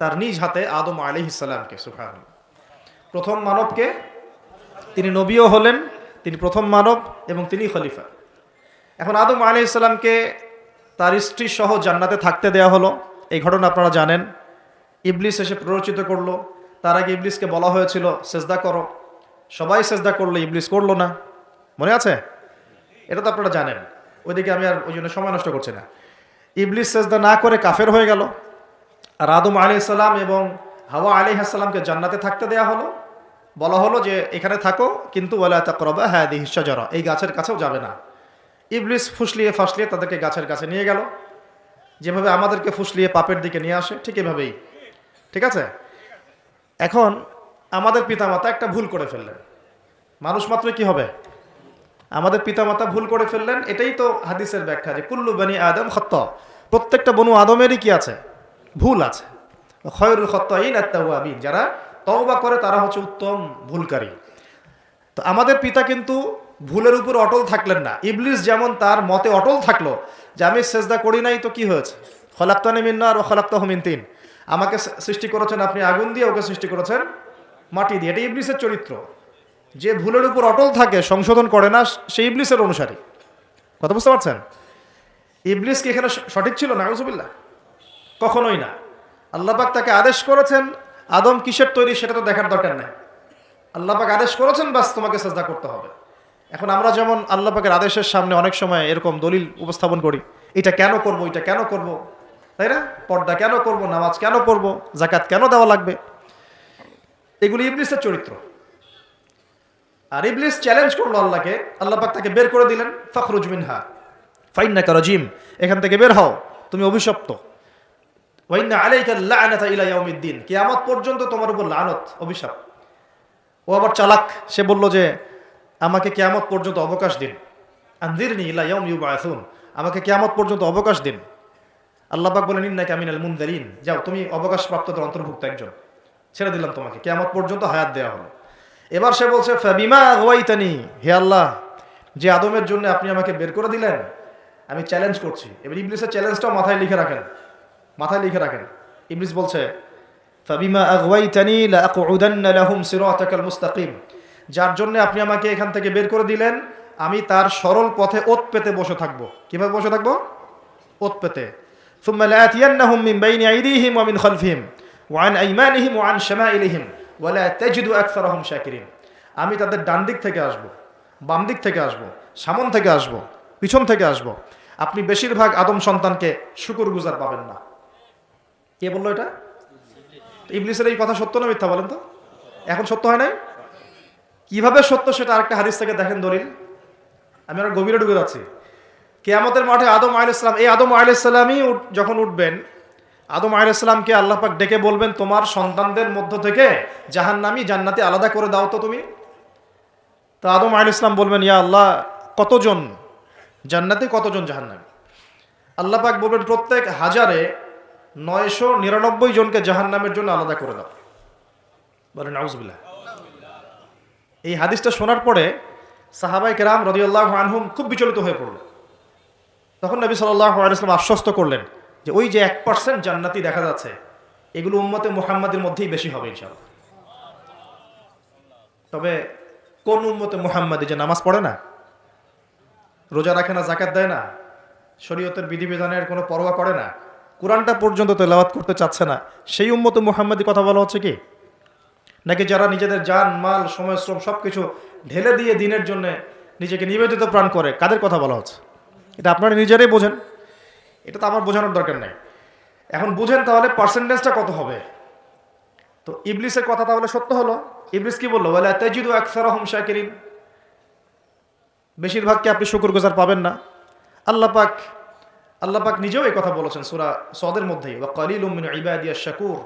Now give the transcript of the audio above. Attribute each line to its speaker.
Speaker 1: তার নিজ হাতে আদম আলাইহিস সালামকে। সুবহানাল্লাহ। প্রথম মানবকে, তিনি নবীও হলেন, তিনি প্রথম মানব এবং তিনি খলিফা। এখন আদম আলাইহিস সালামকে তার স্ত্রী সহ জান্নাতে থাকতে দেয়া হলো। এই ঘটনা আপনারা জানেন। ইবলিস এসে প্ররোচিত করলো। তার আগে ইবলিসকে বলা হয়েছিল সেজদা করো, সবাই সেজদা করলো, ইবলিস করলো না। মনে আছে? এটা তো আপনারা জানেন। ওইদিকে আমি আর ওই জন্য সময় নষ্ট করছি না। ইবলিস সেজদা না করে কাফের হয়ে গেল। আর আদম আলাইহিস সালাম এবং হাওয়া আলাইহিস সালামকে জান্নাতে থাকতে দেয়া হলো। বলা হলো যে এখানে থাকো, কিন্তু ওয়ালা তাকরাবা হাদিহিশ শাজারা, এই গাছের কাছেও যাবে না। ইবলিস ফুসলিয়ে ফাসলিয়ে তাদেরকে গাছের কাছে নিয়ে গেল। যেভাবে আমাদেরকে ফুসলিয়ে পাপের দিকে নিয়ে আসে, ঠিক এভাবেই। ঠিক আছে? এখন আমাদের পিতামাতা একটা ভুল করে ফেললেন। মানুষ মাত্র কি হবে? আমাদের পিতামাতা ভুল করে ফেললেন। এটাই তো হাদিসের ব্যাখ্যা যে কুল্লু বনি আদম খাত্তা, প্রত্যেকটা বনু আদমেরই কি আছে? ভুল আছে। খয়রুল খাত্তাইন আত-তাওয়াবিন, যারা তওবা করে তারা হচ্ছে উত্তম ভুলকারী। তো আমাদের পিতা কিন্তু ভুলের উপর অটল থাকলেন না। ইবলিস যেমন তার মতে অটল থাকলো যে আমি সেজদা করি নাই, তো কি হয়েছে? খলাকতানি মিন নার ওয়া খলাকতাহু মিন তিন, আমাকে সৃষ্টি করেছেন আপনি আগুন দিয়ে, ওকে সৃষ্টি করেছেন মাটি দিয়ে। এটা ইবলিসের চরিত্র। যে ভুলের উপর অটল থাকে, সংশোধন করে না, সেই ইবলিসের অনুসারী। কথা বুঝতে পারছেন? ইবলিস কি এখানে সঠিক ছিল? নাউজুবিল্লাহ, কখনোই না। আল্লাহ পাক তাকে আদেশ করেছেন, আদম কিসের তৈরি সেটা তো দেখার দরকার নেই। আল্লাহ পাক আদেশ করেছেন, বাস তোমাকে সাজদা করতে হবে। এখন আমরা যেমন আল্লাহ পাকের আদেশের সামনে অনেক সময় এরকম দলিল উপস্থাপন করি, এটা কেন করব, এটা কেন করব, তাই না? পর্দা কেন করব, নামাজ কেন পড়ব, যাকাত কেন দেওয়া লাগবে, এগুলি ইবলিসের চরিত্র। আর ইবলিস চ্যালেঞ্জ করলো আল্লাহকে, আল্লাহ পাক তাকে বের করে দিলেন। ফাখরুজ মিনহা ফাইন্নাকা রাজিম, এখান থেকে বের হও, তুমি অভিশপ্ত। ওয়া ইন্না আলাইকা লা'নাতা ইলা ইয়াউমিদ্দিন, কিয়ামত পর্যন্ত তোমার উপর লানত, অভিশাপ। ও আবার চালাক, সে বলল যে আমাকে কিয়ামত পর্যন্ত অবকাশ দিন। আনজিরনি ইলা ইয়াউমি ইউবআসুন, আমাকে কিয়ামত পর্যন্ত অবকাশ দিন। আল্লাহ পাক বলেন ইন্নাকা মিনাল মুনযারিন, যাও তুমি অবকাশপ্রাপ্তদের অন্তর্ভুক্ত একজন, ছেড়ে দিলাম তোমাকে, কিয়ামত পর্যন্ত হায়াত দেওয়া হলো। এবার সে বলছে ফাবিমা আগওয়াইতানি, হে আল্লাহ, যে আদমের জন্য আপনি আমাকে বের করে দিলেন, আমি চ্যালেঞ্জ করছি। এবার ইবলিসের চ্যালেঞ্জটাও মাথায় লিখে রাখেন, মাথায় লিখে রাখেন। ইবলিস বলছে ফাবিমা আগওয়াইতানি লাআকউদান্না লাহুম সিরাতাকাল মুস্তাকিম, যার জন্য আপনি আমাকে এখান থেকে বের করে দিলেন, আমি তার সরল পথে ওত পেতে বসে থাকবো। কিভাবে বসে থাকবো? ওত পেতে। সুম্মা লাআতিয়ান্নাহুম মিন বাইনি আইদিহিম ওয়া মিন খালফিহিম ওয়া আন আইমানিহিম ওয়া আন শামাইলিহিম ওয়া লা তাজিদু আকসারাহুম শাকিরিন, আমি তাদের ডান দিক থেকে আসব, বাম দিক থেকে আসব, সামন থেকে আসব, পিছন থেকে আসব। আপনি বেশিরভাগ আদম সন্তানকে শুকরগুজার পাবেন না। কে বললো এটা? ইবলিসের এই কথা সত্য না মিথ্যা বলেন তো? এখন সত্য হয় নাই? কিভাবে সত্য সেটা আরেকটা হাদিস থেকে দেখেন দলিল। আমি আর গভীরে ঢুকে যাচ্ছি। কিয়ামতের মাঠে আদম আলাইহিস সালাম, এই আদম আলাইহিস সালামই যখন উঠবেন, আদম আলাইহিস সালামকে আল্লাহ পাক ডেকে বলবেন তোমার সন্তানদের মধ্য থেকে জাহান্নামী জান্নাতি আলাদা করে দাও তো তুমি। তো আদম আলাইহিস সালাম বলবেন ইয়া আল্লাহ, কতজন জান্নাতি, কতজন জাহান্নামী? আল্লাহ পাক বলবেন প্রত্যেক হাজারে 999 জনকে জাহান্নামের জন্য আলাদা করে দাও। বলেন নাউজুবিল্লাহ। এই হাদিসটা শোনার পরে সাহাবায়ে কেরাম রাদিয়াল্লাহু আনহুম খুব বিচলিত হয়ে পড়লেন। তখন নবী সাল্লাল্লাহু আলাইহি ওয়াসাল্লাম আশ্বস্ত করলেন যে ওই যে 1% জান্নাতি দেখা যাচ্ছে, এগুলো উম্মতে মুহাম্মাদের মধ্যেই বেশি হবে ইনশাআল্লাহ। তবে কোন উম্মতে মুহাম্মাদি যে নামাজ পড়ে না, রোজা রাখে না, যাকাত দেয় না, শরীয়তের বিধিবিধানের কোনো পরোয়া করে না, কোরআনটা পর্যন্ত তেলাওয়াত করতে চাচ্ছে না, সেই উম্মতে মুহাম্মাদি কথা বলা হচ্ছে কি? নাকি যারা নিজেদের জান মাল সময় শ্রম সবকিছু ঢেলে দিয়ে দিনের জন্য নিজেকে নিবেদিত প্রাণ করে, কাদের কথা বলা হচ্ছে? এটা আপনারা নিজেরাই বোঝেন, এটা তো আমার বোঝানোর দরকার নাই। এখন বুঝেন তাহলে পার্সেন্টেজটা কত হবে। তো ইবলিসের কথা তাহলে সত্য হলো। ইবলিস কি বললো? ওয়ালা তাজিদু আকসারাহুম শাকিরিন, বেশিরভাগকে আপনি শুকরগুজার পাবেন না। আল্লাহ পাক নিজেও এই কথা বলেছেন সূরা সদের মধ্যেই, ওয়া কালিলুম মিন ইবাদিয়াশ শাকুর,